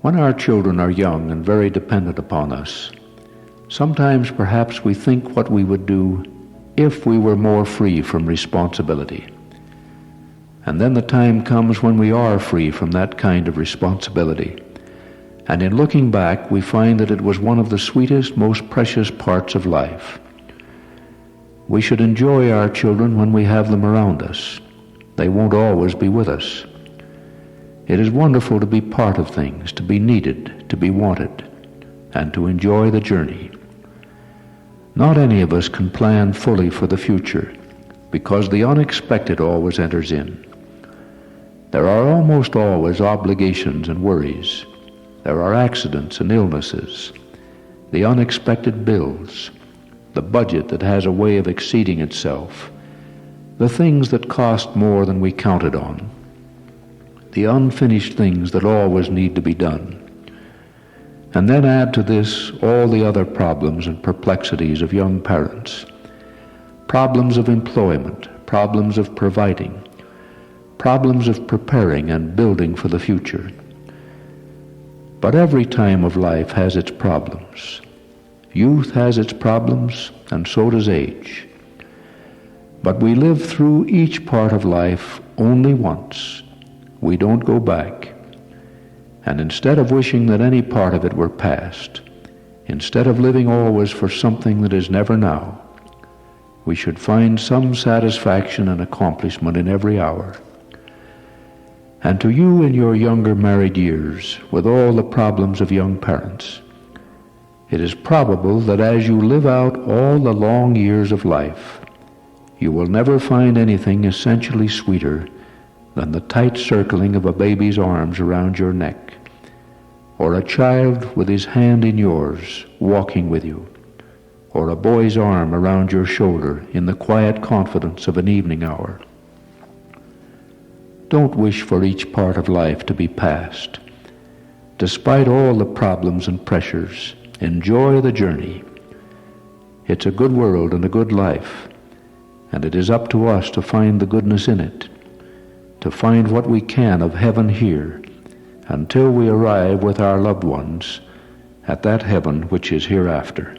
When our children are young and very dependent upon us, sometimes perhaps we think what we would do if we were more free from responsibility. And then the time comes when we are free from that kind of responsibility. And in looking back, we find that it was one of the sweetest, most precious parts of life. We should enjoy our children when we have them around us. They won't always be with us. It is wonderful to be part of things, to be needed, to be wanted, and to enjoy the journey. Not any of us can plan fully for the future, because the unexpected always enters in. There are almost always obligations and worries. There are accidents and illnesses, the unexpected bills, the budget that has a way of exceeding itself, the things that cost more than we counted on, the unfinished things that always need to be done. And then add to this all the other problems and perplexities of young parents, problems of employment, problems of providing, problems of preparing and building for the future. But every time of life has its problems. Youth has its problems, and so does age. But we live through each part of life only once. We don't go back. And instead of wishing that any part of it were past, instead of living always for something that is never now, we should find some satisfaction and accomplishment in every hour. And to you in your younger married years, with all the problems of young parents, it is probable that as you live out all the long years of life, you will never find anything essentially sweeter than the tight circling of a baby's arms around your neck, or a child with his hand in yours walking with you, or a boy's arm around your shoulder in the quiet confidence of an evening hour. Don't wish for each part of life to be past. Despite all the problems and pressures, enjoy the journey. It's a good world and a good life, and it is up to us to find the goodness in it, to find what we can of heaven here, until we arrive with our loved ones at that heaven which is hereafter.